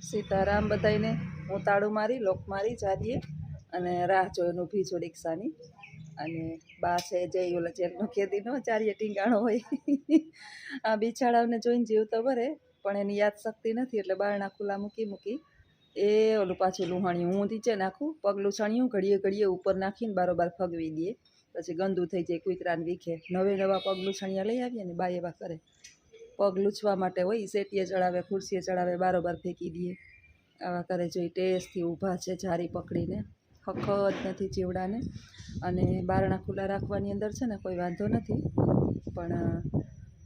સીતારામ બધાઈને હું તાળું મારી લોક મારી જારીએ અને રાહ જોઈને ઊભી છું રિક્ષાની અને બા છે જે ઓલા જેલનો કેદીનો ચારીએ ટીંગાણો હોય આ બિચારાઓને જોઈને જીવ તો ભરે પણ એની યાદ શક્તિ નથી એટલે બારણા ખુલ્લા મૂકી એ ઓલું પાછું લુહાણ્યું હું નીચે નાખું પગલું છણિયું ઘડીએ ઘડીએ ઉપર નાખીને બારોબાર ફગવી દઈએ પછી ગંદુ થઈ જાય કૂતરાને વીખે નવા પગલું છણિયા લઈ આવીએ ને બા એવા કરે પગ લૂછવા માટે હોય સેટીએ ચડાવે ખુરશીએ ચડાવે બારોબાર ફેંકી દઈએ આવા કરે જોઈ ટેસ્ટથી ઊભા છે જારી પકડીને હખત નથી ચીવડાને અને બારણા ખુલ્લા રાખવાની અંદર છે ને કોઈ વાંધો નથી પણ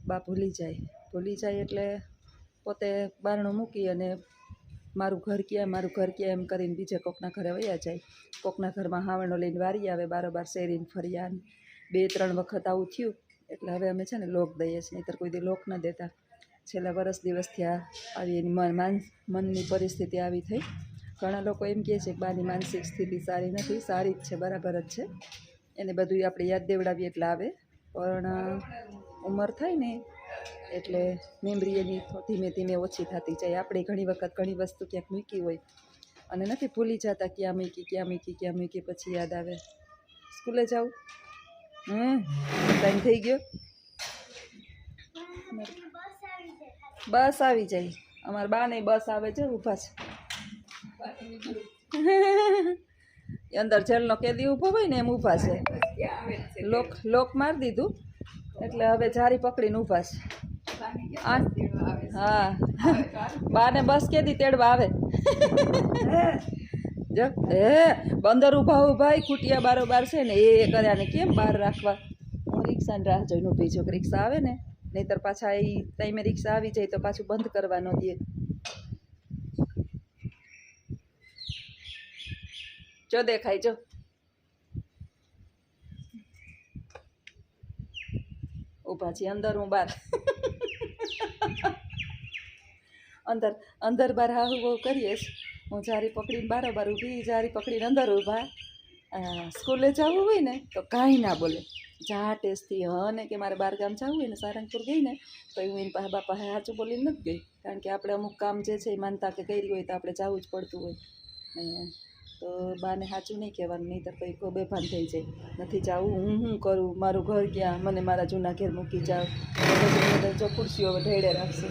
બા ભૂલી જાય એટલે પોતે બારણું મૂકી અને મારું ઘર ક્યાં એમ કરીને બીજે કોકના ઘરે વયા જાય કોકના ઘરમાં હાવણો લઈને વારી આવે બારોબાર શેરીને ફર્યા 2-3 વખત આવું થયું એટલે હવે અમે છે ને લોક દઈએ છીએ નહીંતર કોઈ દી લોક ન દેતા છેલ્લા વરસ દિવસથી આવી એની મનની પરિસ્થિતિ આવી થઈ ઘણા લોકો એમ કહે છે કે બાની માનસિક સ્થિતિ સારી નથી સારી જ છે બરાબર જ છે એને બધું આપણે યાદ દેવડાવીએ એટલે આવે પણ ઉંમર થાય ને એટલે મેમરી એની ધીમે ધીમે ઓછી થતી જાય આપણે ઘણી વખત ઘણી વસ્તુ ક્યાંક મૂકી હોય અને નથી ભૂલી જતા ક્યાં મૂકી પછી યાદ આવે સ્કૂલે જાઉં ટાઈમ થઈ ગયો બસ આવી જાય અમારા બા ને બસ આવે છે ઊભા છે અંદર જેલનો કેદી ઊભો હોય ને એમ ઊભા છે લોક મારી દીધું એટલે હવે જારી પકડીને ઊભા છે હા બાને બસ કેદી તેડવા આવે જો બંદર ઊભા ખૂટિયા બારોબાર છે ને એ કર્યા ને કેમ બહાર રાખવા હું રિક્ષાની રાહ જોઈને ઊભી છું રિક્ષા આવે ને નહીંતર પાછા એ ટાઈમે રિક્ષા આવી જાય તો પાછું બંધ કરવા ન દે જો દેખાય જો ઊભા છીએ અંદર હું બહાર અંદર બાર હાહુ બહુ કરીએ હું જારી પકડીને બારોબાર ઊભી જારી પકડીને અંદર ઊભા સ્કૂલે જવું હોય ને તો કાંઈ ના બોલે જા ટેસ્ટથી ને કે મારે 12 ગામ જવું હોય ને સારંગપુર ગઈ ને તો હું એની પાસે બાપા સાચું બોલીને નથી ગઈ કારણ કે આપણે અમુક કામ જે છે એ માનતા કે કરી હોય તો આપણે જવું જ પડતું હોય તો બાને સાચું નહીં કહેવાનું નહીં તો કંઈ કોઈ બેભાન થઈ જાય નથી જવું હું કરું મારું ઘર ક્યાં મને મારા જૂના ઘેર મૂકી જાવ જો ખુરશીઓ ઢેડે રાખશે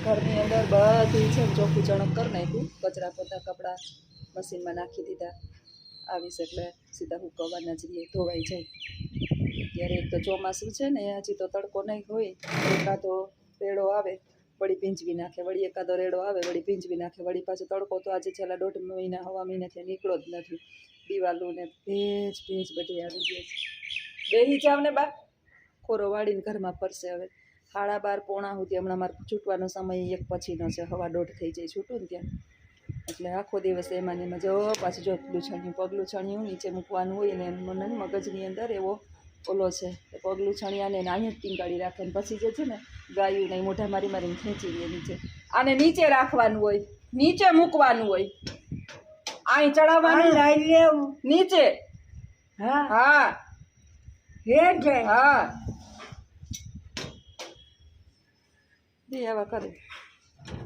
ઘરની અંદર બધી છે ને ચોખ્ખું ચણક કરી નાખ્યું કચરા પોતા કપડાં મશીનમાં નાખી દીધા આવીશ એટલે સીધા હુકવવાના જઈએ ધોવાઈ જાય ત્યારે એક તો ચોમાસું છે ને હજી તો તડકો નહીં હોય એકાદો રેડો આવે વળી ભીંજવી નાખે વળી એકાદો રેડો આવે વળી ભીંજવી નાખે વળી પાછો તડકો તો આજે છેલ્લા 1.5 મહિના હવા મહિનાથી નીકળો જ નથી દિવાલું ને ભેજ બધી આવી ગઈ છે બેહી જાવ ને બા ખોરો વાળીને ઘરમાં ફરશે હવે 12:30 પોણા સુધી હમણાં મારે છૂટવાનો સમય 1 પછીનો છે 1:15 થઈ જાય છૂટું ને ત્યાં એટલે આખો દિવસ એમાં જો પાછું જો પગલું છણિયું નીચે મૂકવાનું હોય ને મને મગજની અંદર એવો ઓલો છે પગલું છણિયાને અહીંયા જ ટીંગાડી રાખે ને પછી જે છે ને ગાયું નહીં મોઢા મારીને ખેંચી લે નીચે આને નીચે રાખવાનું હોય નીચે મૂકવાનું હોય અહીં ચડાવવાનું લઈ લેવું નીચે હા આવા કરે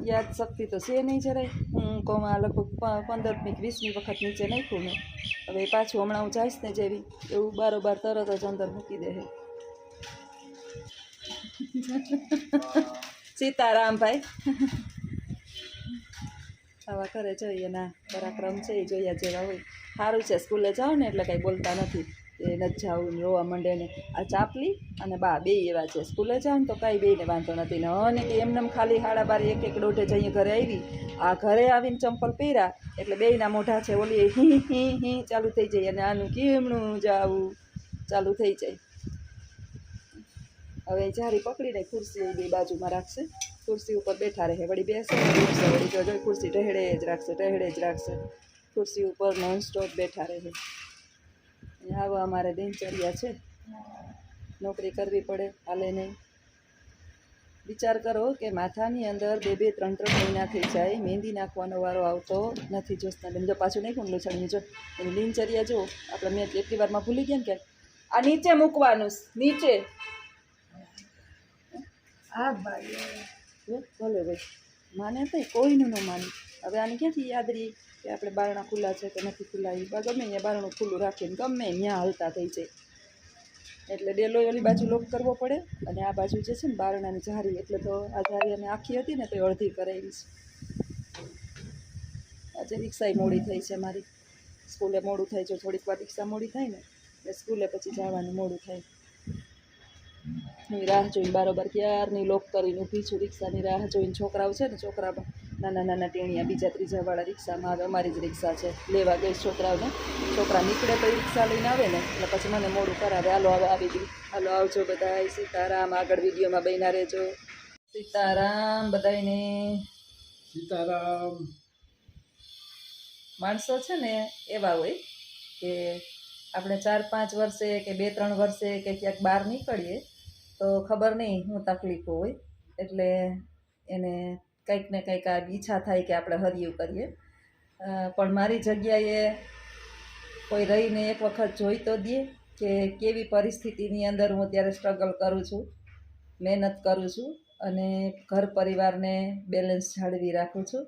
યાદ શક્તિ તો છે નહીં જરાય હું કહું આ લગભગ 15-20 વખત નીચે નાખ્યું મેં હવે પાછું હમણાં હું જઈશ ને જેવી એવું બારોબાર તરત જ અંદર મૂકી દે સીતારામ ભાઈ આવા કરે જોઈએ ના પરાક્રમ છે એ જોયા જેવા હોય સારું છે સ્કૂલે જાઓ ને એટલે કાંઈ બોલતા નથી એ નથી જાવું ને રોવા માંડે ને આ ચાપલી અને બા બે એવા છે સ્કૂલે જાઓ ને તો કાંઈ બેને વાંધો નથી ને અને કે એમને ખાલી 12:30 1-1 જઈએ ઘરે આવી આ ઘરે આવીને ચંપલ પહેર્યા એટલે બેયના મોઢા છે ઓલી હી ચાલુ થઈ જાય અને આનું કેમનું જાવું ચાલુ થઈ જાય હવે જારી પકડીને ખુરશી બે બાજુમાં રાખશે ખુરશી ઉપર બેઠા રહે વળી બેસે વળી જો ખુરશી ટેહડે જ રાખશે ખુરશી ઉપર નોન સ્ટોપ બેઠા રહે આવા અમારે દિનચર્યા છે નોકરી કરવી પડે હાલે નહીં વિચાર કરો કે માથાની અંદર 2-3 મહિના થઈ જાય મહેંદી નાખવાનો વારો આવતો નથી જોસ્તા બેન જો પાછું નહીં કોણ લૂછણીએ જો એની દિનચર્યા જો આપણે મેં એટલી વારમાં ભૂલી ગયા ને કે આ નીચે મૂકવાનું નીચે હા ભાઈ ભલે ભાઈ માને તો કોઈનું ન માને હવે આને ક્યાંથી યાદ રહી કે આપણે બારણા ખુલ્લા છે કે નથી ખુલ્લા, એ ગમે અહીંયા બારણું ખુલ્લું રાખીને ગમે ત્યાં હાલતા થઈ જાય. એટલે ડેલો ઓલી બાજુ લોક કરવો પડે અને આ બાજુ જે છે ને બારણાની જારી, એટલે તો આ જારી અમે આખી હતી ને તો અડધી કરાવી છે. આજે રિક્ષાએ મોડી થઈ છે મારી, સ્કૂલે મોડું થાય છે, થોડીક વાર રિક્ષા મોડી થાય ને એટલે સ્કૂલે પછી જવાનું મોડું થાય. હું રાહ જોઈને બારોબાર ક્યારની લોક કરીને ઊભી છું, રિક્ષાની રાહ જોઈને. છોકરાઓ છે ને, છોકરા નાના નાના ટેણિયા બીજા ત્રીજાવાળા રિક્ષામાં આવે, અમારી જ રિક્ષા છે, લેવા ગઈ છોકરાઓને. છોકરા નીકળે તો રિક્ષા લઈને આવે ને એટલે પછી મને મોડું કરાવે. હાલો હવે આવી ગઈ, હાલો આવજો બધા, સીતારામ. આગળ વિડીયોમાં બન્યા રહેજો. સીતારામ બધાયને, સીતારામ. માણસો છે ને એવા હોય કે આપણે 4-5 વર્ષે કે 2-3 વર્ષે કે ક્યાંક બહાર નીકળીએ તો ખબર નહીં શું તકલીફો હોય, એટલે એને કંઈક ને કંઈક આ ઈચ્છા થાય કે આપણે હરિયું કરીએ. પણ મારી જગ્યાએ કોઈ રહીને એક વખત જોઈ તો દે કે કેવી પરિસ્થિતિની અંદર હું અત્યારે સ્ટ્રગલ કરું છું, મહેનત કરું છું અને ઘર પરિવારને બેલેન્સ જાળવી રાખું છું.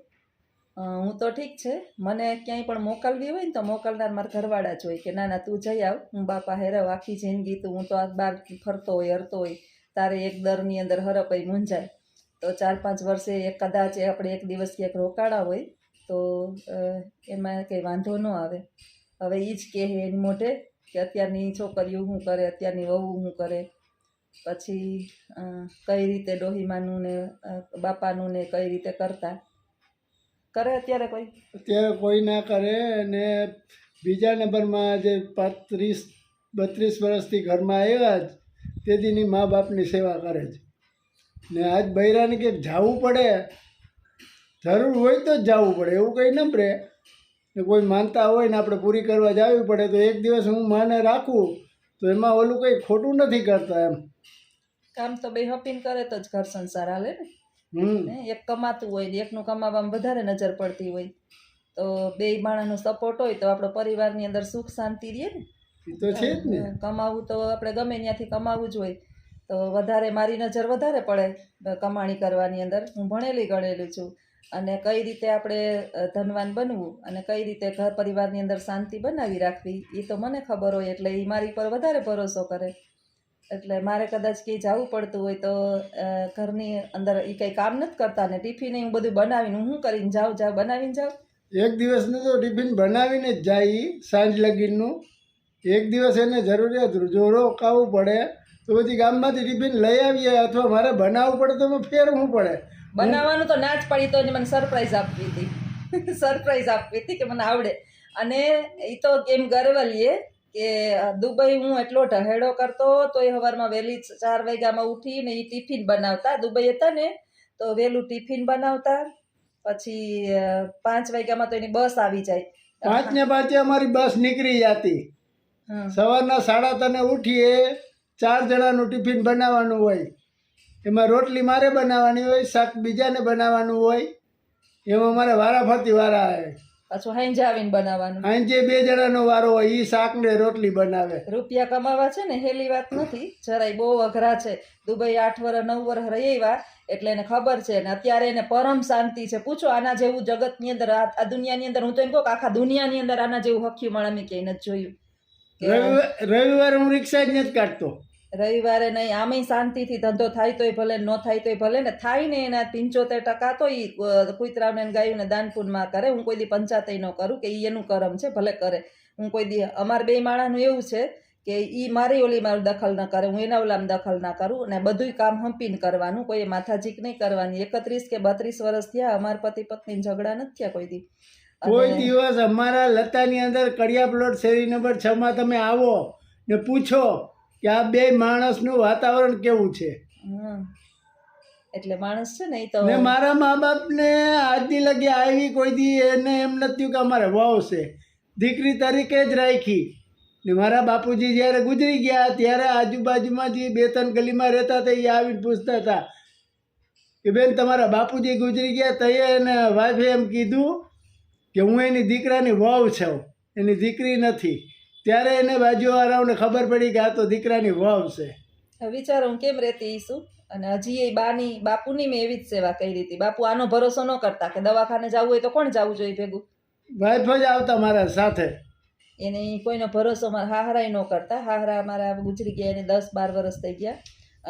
હું તો ઠીક છે, મને ક્યાંય પણ મોકલવી હોય ને તો મોકલનાર મારા ઘરવાળા જ હોય કે ના ના તું જઈ આવ, હું બાપા હેરવ આખી જિંદગી તું હું તો આ બહાર ફરતો હોય હરતો હોય, તારે એક દરની અંદર હરપાઈ મૂંઝાય. તો 4-5 વર્ષે કદાચ આપણે એક દિવસ ક્યાંક રોકાણા હોય તો એમાં કંઈ વાંધો ન આવે. હવે એ જ કહે એની મોઢે કે અત્યારની છોકરીઓ શું કરે, અત્યારની વહુ શું કરે, પછી કઈ રીતે ડોહીમાનું ને બાપાનું ને કઈ રીતે કરતા કરે. અત્યારે કોઈ ના કરે. અને બીજા નંબરમાં જે 35-32 વર્ષથી ઘરમાં આવ્યા જ તેદીની મા બાપની સેવા કરે છે. ને આજ બૈરાને ક્યાંક જવું પડે, જરૂર હોય તો જ જવું પડે, એવું કંઈ ન પડે. ને કોઈ માનતા હોય ને આપણે પૂરી કરવા જવી પડે તો એક દિવસ હું માને રાખું તો એમાં ઓલું કંઈ ખોટું નથી કરતા. એમ કામ તો બે હપીને કરે તો જ ઘર સંસાર હાલે ને. એક કમાતું હોય ને એકનું કમાવામાં વધારે નજર પડતી હોય તો બે માણસનો સપોર્ટ હોય તો આપણો પરિવારની અંદર સુખ શાંતિ રહે ને. એ તો છે જ ને. કમાવું તો આપણે ગમે ત્યાંથી કમાવું જ હોય તો વધારે મારી નજર વધારે પડે કમાણી કરવાની અંદર. હું ભણેલી ગણેલી છું અને કઈ રીતે આપણે ધનવાન બનવું અને કઈ રીતે ઘર પરિવારની અંદર શાંતિ બનાવી રાખવી એ તો મને ખબર હોય, એટલે એ મારી પર વધારે ભરોસો કરે. એટલે મારે કદાચ કંઈ જવું પડતું હોય તો ઘરની અંદર એ કંઈ કામ નથી કરતા ને ટિફિન હું બધું બનાવીને હું કરીને જાઉં બનાવીને જાઉં. એક દિવસનું તો ટિફિન બનાવીને જ જાય સાંજ લગીનનું. એક દિવસ એને જરૂરિયાત જો રોકાવું પડે તો પછી ગામમાંથી ટિફિન લઈ આવીએ અથવા મારે બનાવવું પડે તો એમાં ફેરવું પડે. બનાવવાનું તો ના જ પડી તો એને મને સરપ્રાઈઝ આપવી હતી સરપ્રાઈઝ આપવી હતી કે મને આવડે. અને એ તો એમ ગર્વ લઈએ કે દુબઈ હું એટલો ઢહેડો કરતો તો એ સવારમાં વહેલી 4 વાગ્યામાં ઉઠીને એ ટિફિન બનાવતા. દુબઈ હતા ને તો વહેલું ટિફિન બનાવતા, પછી 5 વાગ્યામાં તો એની બસ આવી જાય. 5:05 અમારી બસ નીકળી જતી. સવારના 3:30 ઉઠીએ, 4 જણાનું ટિફિન બનાવવાનું હોય. એમાં રોટલી મારે બનાવવાની હોય, શાક બીજાને બનાવવાનું હોય. એમાં મારે વારાફરતી વારા આવે. પાછું હાંજે આવીને બનાવવાનું. હાંજે 2 જણાનો વારો હોય, એ શાક ને રોટલી બનાવે. રૂપિયા કમાવા છે ને હેલી વાત નથી જરાય, બહુ અઘરા છે. દુબઈ 8 વર્ષ 9 વર્ષ રહી આવ્યા એટલે એને ખબર છે ને અત્યારે એને પરમ શાંતિ છે. પૂછો આના જેવું જગતની અંદર આ દુનિયાની અંદર હું તો એમ કહું કે આખા દુનિયાની અંદર આના જેવું હખ્યું માણસ મેં ક્યાંય નથી જોયું. રવિવારે હું રિક્ષા જ નથી કાઢતો. રવિવારે નહીં, આમેય શાંતિથી ધંધો થાય તોય ભલે, ન થાય તોય ભલે, ને થાય ને એના 75% તો એ કુતરાને ગાયુંને દાન પુણ્યમાં કરે. હું કોઈ દી પંચાયત ન કરું કે એનું કરમ છે, ભલે કરે. હું કોઈ દી અમારે 2 માણસનું એવું છે કે એ મારી ઓલીમાં દખલ ન કરે, હું એના ઓલામાં દખલ ના કરું, અને બધુંય કામ હંપીને કરવાનું, કોઈ માથાજીક નહીં કરવાની. 31 કે 32 વર્ષ થયા અમારા પતિ પત્ની ઝઘડા નથી થયા કોઈ દી. કોઈ દિવસ અમારા લતાની અંદર કડિયા પ્લોટ શેરી નંબર 6 માં તમે આવો ને પૂછો કે આ 2 માણસનું વાતાવરણ કેવું છે. એટલે માણસ છે ને એ તો. ને મારા મા બાપને આજની લગી આવી કોઈ દી એને એમ નથી કે અમારે વહુ છે, દીકરી તરીકે જ રાખી. ને મારા બાપુજી જ્યારે ગુજરી ગયા ત્યારે આજુબાજુમાં જે 2-3 ગલીમાં રહેતા હતા એ આવીને પૂછતા હતા કે બેન તમારા બાપુજી ગુજરી ગયા તો એને વાઈફે એમ કીધું કે હું એની દીકરાની વહુ છું, એની દીકરી નથી. ત્યારે એને બાજુવાળાઓને ખબર પડી કે આ તો દીકરાની વહુ છે. વિચારો હું કેમ રહેતી છું. અને હજી એ બાપુની મેં એવી જ સેવા કરી હતી. બાપુ આનો ભરોસો ન કરતા કે દવાખાને જવું હોય તો કોણ જવું જોઈએ ભેગું, વાઈફ જ આવતા મારા સાથે. એને કોઈનો ભરોસો મારા હાહરાય ન કરતા. હાહરા મારા ગુજરી ગયા એને 10-12 વર્ષ થઈ ગયા.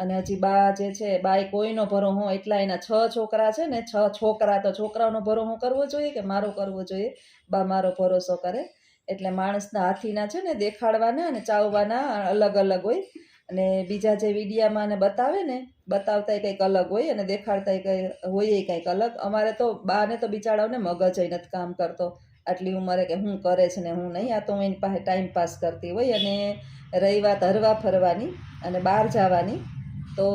અને હજી બા જે છે બાએ કોઈનો ભરોસો, એટલા એના 6 છોકરા છે ને, 6 છોકરા, તો છોકરાઓનો ભરોસો કરવો જોઈએ કે મારો કરવો જોઈએ? બા મારો ભરોસો કરે. એટલે માણસના હાથીના છે ને દેખાડવાના અને ચાવવાના અલગ અલગ હોય. અને બીજા જે વિડીયામાં ને બતાવે ને, બતાવતા કંઈક અલગ હોય અને દેખાડતા કંઈ હોય કંઈક અલગ. અમારે તો બાને તો બિચારાઓને મગજ નથી કામ કરતો આટલી ઉંમરે કે હું કરે છે ને હું નહીં. આ તો હું એની પાસે ટાઈમ પાસ કરતી હોય. અને રહી વાત હરવા ફરવાની અને બહાર જવાની, તો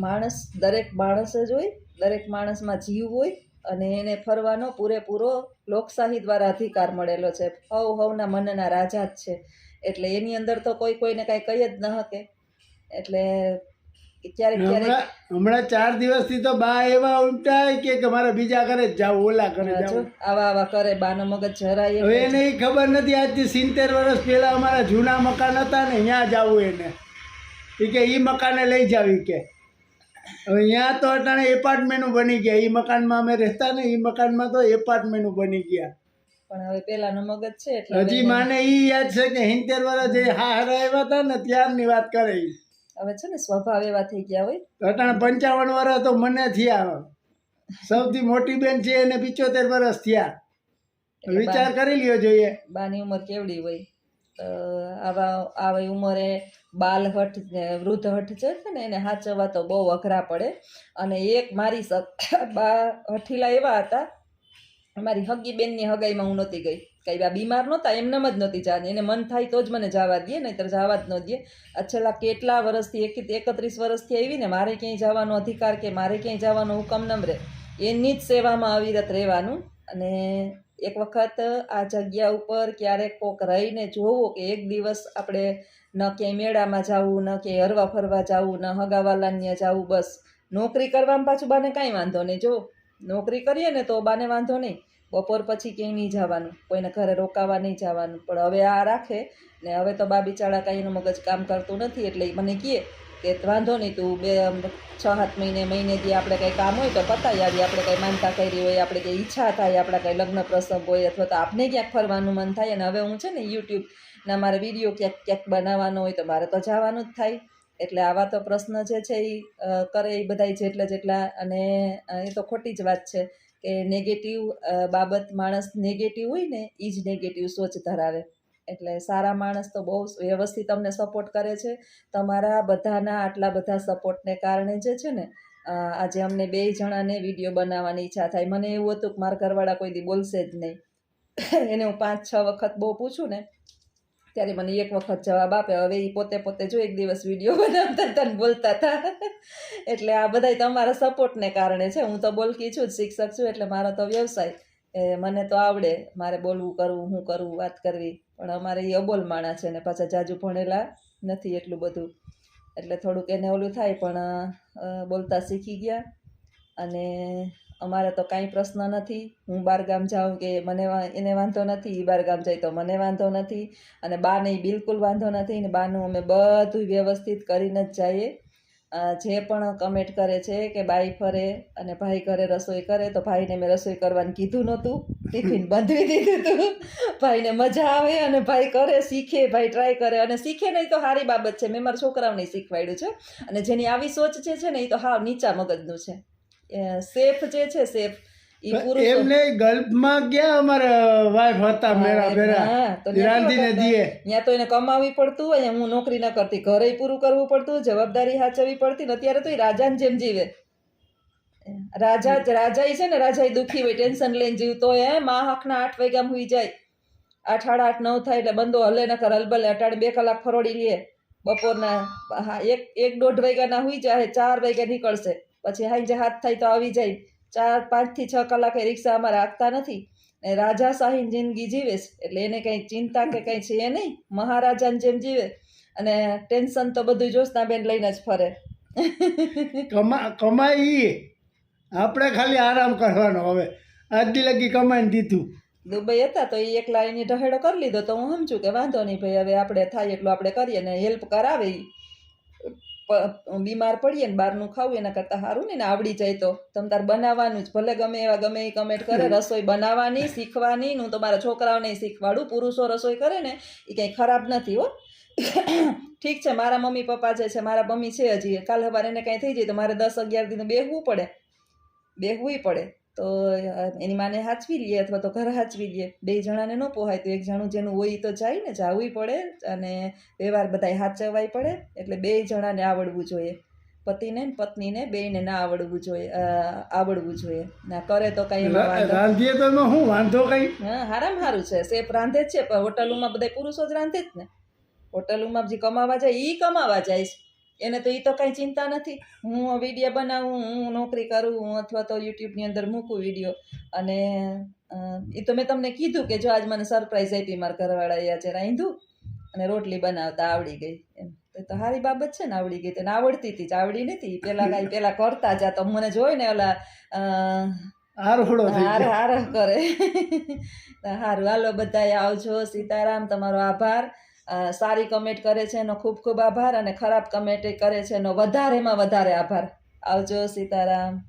માણસ, દરેક માણસ જ હોય, દરેક માણસમાં જીવ હોય અને એને ફરવાનો પૂરેપૂરો લોકશાહી દ્વારા અધિકાર મળેલો છે. હવના મનના રાજા જ છે. એટલે એની અંદર તો કોઈને કાંઈ કહી જ ન શકે. એટલે ક્યારેક ક્યારેક હમણાં 4 દિવસથી તો બા એવા ઉમટાય કે મારે બીજા ઘરે જ જાવું, ઓલા ઘરે જાવું, આવા કરે. બાનો મગજ જરાય હવે એને ખબર નથી. આજથી 70 વર્ષ પહેલા અમારા જૂના મકાન હતા ને, ત્યાં જાવું એને. એ કે એ મકાને લઈ જાવી કે. હવે ત્યાં તો અટાણે એપાર્ટમેન્ટો બની ગયા. એ મકાનમાં અમે રહેતા ને, એ મકાનમાં તો એપાર્ટમેન્ટો બની ગયા. પણ હવે પેલાનો મગજ છે એટલે હજી માને ઈ યાદ છે કે 70 વર્ષ જે હારા આવ્યા હતા ને ત્યારની વાત કરે. હવે છે ને સ્વભાવ એવા થઈ ગયા હોય. અટાણે 55 વર્ષ તો મને થયા. સૌથી મોટી બેન છે એને 75 વર્ષ થયા. વિચાર કરી લ્યો જોઈએ બાની ઉંમર કેવડી હોય. આવી ઉંમરે બાલહઠ ને વૃદ્ધહઠ છે ને, એને હાચવવા તો બહુ અઘરા પડે. અને એક મારી બા હઠીલા એવા હતા. મારી હગી બેનની હગાઈમાં હું નહોતી ગઈ. કઈ બા બીમાર નહોતા, એમનેમ જ નહોતી જવાની. એને મન થાય તો જ મને જવા દે, નહીંતર જવા જ ન દે. છેલ્લા કેટલા વર્ષથી, 31 વર્ષથી આવી ને, મારે ક્યાંય જવાનો અધિકાર કે મારે ક્યાંય જવાનો હુકમ ન રહે. એની જ સેવામાં અવિરત રહેવાનું. અને એક વખત આ જગ્યા ઉપર ક્યારેક કોક રહીને જોવો કે એક દિવસ આપણે ન ક્યાંય મેળામાં જવું, ન ક્યાંય હરવા ફરવા જવું, ન હગાવાલાને જવું. બસ નોકરી કરવામાં પાછું બાને કાંઈ વાંધો નહીં. જો નોકરી કરીએ ને તો બાને વાંધો નહીં, બપોર પછી ક્યાંય નહીં જવાનું, કોઈને ઘરે રોકાવા નહીં જવાનું. પણ હવે આ રાખે ને, હવે તો બા બિચારા કાંઈ એનું મગજ કામ કરતું નથી. એટલે એ મને કહે કે વાંધો નહીં, તું 6-7 મહિનેથી આપણે કંઈ કામ હોય તો પતાવી આવીએ. આપણે કંઈ માનતા કરી હોય, આપણે કંઈ ઈચ્છા થાય, આપણા કંઈ લગ્ન પ્રસંગ હોય, અથવા તો આપણે ક્યાંક ફરવાનું મન થાય. અને હવે હું છે ને યુટ્યુબના મારે વિડીયો ક્યાંક બનાવવાનો હોય તો મારે તો જવાનું જ થાય. એટલે આવા તો પ્રશ્ન જે છે એ કરે એ બધાય જેટલા. અને એ તો ખોટી જ વાત છે કે નેગેટિવ બાબત, માણસ નેગેટિવ હોય ને એ જ નેગેટિવ સોચ ધરાવે. એટલે સારા માણસ તો બહુ વ્યવસ્થિત તમને સપોર્ટ કરે છે. તમારા બધાના આટલા બધા સપોર્ટને કારણે જે છે ને, આજે અમને 2 જણાને વિડીયો બનાવવાની ઈચ્છા થાય. મને એવું હતું કે મારા ઘરવાળા કોઈ દી બોલશે જ નહીં. એને હું 5-6 વખત બહુ પૂછું ને ત્યારે મને એક વખત જવાબ આપે. હવે એ પોતે જો એક દિવસ વિડીયો બનાવતા હતા ને બોલતા હતા. એટલે આ બધાય તમારા સપોર્ટને કારણે છે. હું તો બોલકી છું, શિક્ષક છું, એટલે મારો તો વ્યવસાય. મને તો આવડે, મારે બોલવું, કરવું, હું કરવું, વાત કરવી. પણ અમારે એ અબોલ માણસ છે ને પાછા જાજુ ભણેલા નથી એટલું બધું. એટલે થોડુંક એને ઓલું થાય. પણ બોલતા શીખી ગયા. અને અમારે તો કાંઈ પ્રશ્ન નથી. હું બહારગામ જાઉં કે એને વાંધો નથી, એ બહારગામ જાય તો મને વાંધો નથી. અને બાને બિલકુલ વાંધો નથી. ને બાનું અમે બધું વ્યવસ્થિત કરીને જ જઈએ. જે પણ કમેન્ટ કરે છે કે બાઈ ફરે અને ભાઈ ઘરે રસોઈ કરે, તો ભાઈને મેં રસોઈ કરવાનું કીધું નહોતું, ટિફિન બાંધવી દીધું હતું. ભાઈને મજા આવે અને ભાઈ કરે, શીખે, ભાઈ ટ્રાય કરે. અને શીખે નહીં તો સારી બાબત છે. મેં મારા છોકરાઓને શીખવાડ્યું છે. અને જેની આવી સોચ છે ને, એ તો હાવ નીચા મગજનું છે. સેફ જે છે, સેફ ઈ પુરુષ એમને ગલ્ફમાં ગયા. અમારા વાઈફ હતા મેરા ભેરા રાંધીને દીએ. ત્યાં તો એને કમાવી પડતું હોય. હું નોકરી ન કરતી, ઘરે પૂરું કરવું પડતું, જવાબદારી સાચવવી પડતી. ને અત્યારે તો એ રાજાની જેમ જીવે. રાજા છે ને, રાજા એ દુઃખી હોય, ટેન્શન લઈને જીવતો હોય. મા હકના 8 વાગ્યામાં હુઈ જાય, 8, 8:30, 9 થાય એટલે બંધો હલે ન કર હલબલે. અટાડે 2 કલાક ફરોડી લે. બપોરના 1-1.5 વાગ્યાના હુઈ જાય, 4 વાગ્યા નીકળશે. પછી હાઈ હાથ થાય તો આવી જાય. 5 થી 6 કલાકે રિક્ષા અમારે હાંકતા નથી. ને રાજાશાહી જિંદગી જીવે છે. એટલે એને કંઈ ચિંતા કે કંઈ છે નહીં, મહારાજાની જેમ જીવે. અને ટેન્શન તો બધું જોશનાબેન લઈને જ ફરે. કમાઈ આપણે ખાલી આરામ કરવાનો. હવે આજથી લગી કમાઈને દીધું. દુબઈ હતા તો એ એકલા એની ઢહેડો કરી લીધો. તો હું સમજું કે વાંધો નહીં ભાઈ, હવે આપણે થાય એટલું આપણે કરીએ. ને હેલ્પ કરાવે. બીમાર પડીએ ને બહારનું ખાવું એના કરતાં સારું ને આવડી જાય તો તમ તાર બનાવવાનું જ ભલે ગમે એવા ગમે એ કમેન્ટ કરે રસોઈ બનાવવાની શીખવાની હું તો મારા છોકરાઓને શીખવાડું પુરુષો રસોઈ કરે ને એ કંઈ ખરાબ નથી હો ઠીક છે મારા મમ્મી પપ્પા જે છે મારા મમ્મી છે હજી કાલ સવારે એને કાંઈ થઈ જાય તો મારે 10-11 દિન બેહવું પડે તો એની માને હાચવી લઈએ અથવા તો ઘર હાચવી લઈએ 2 જણાને ન પોહાય તો એક જણું જેનું હોય ઈ તો જાય ને જાવું પડે અને વ્યવહાર બધાય હાચવવાય પડે એટલે 2 જણાને આવડવું જોઈએ પતિને ને પત્નીને બેયને ના આવડવું જોઈએ ના કરે તો કઈ એમાં વાંધો રાંધીએ તો એમાં શું વાંધો કઈ હા હારામાં સારું છે શેફ રાંધે જ છે પણ હોટલોમાં બધા પુરુષો જ રાંધે જ ને હોટલોમાં જે કમાવા જાય એ કમાવા જાય છે એને તો એ તો કાંઈ ચિંતા નથી હું વિડીયો બનાવું હું નોકરી કરું હું અથવા તો યુટ્યુબની અંદર મૂકું વિડીયો અને એ તો મેં તમને કીધું કે જો આજ મને સરપ્રાઈઝ આપી મારા ઘરવાળાએ આજે રાંધ્યું અને રોટલી બનાવતા આવડી ગઈ એમ તો સારી બાબત છે ને આવડી ગઈ તેને આવડતી હતી જ આવડી નથી પેલા કરતા જા તો મને જોઈ ને ઓલા આરોહડો થઈ ગયો. હાર કરે સારું હાલો બધાએ આવજો સીતારામ તમારો આભાર સારી કમેન્ટ કરે છે એનો ખૂબ ખૂબ આભાર અને ખરાબ કમેન્ટ કરે છે એનો વધારેમાં વધારે આભાર આવજો સીતારામ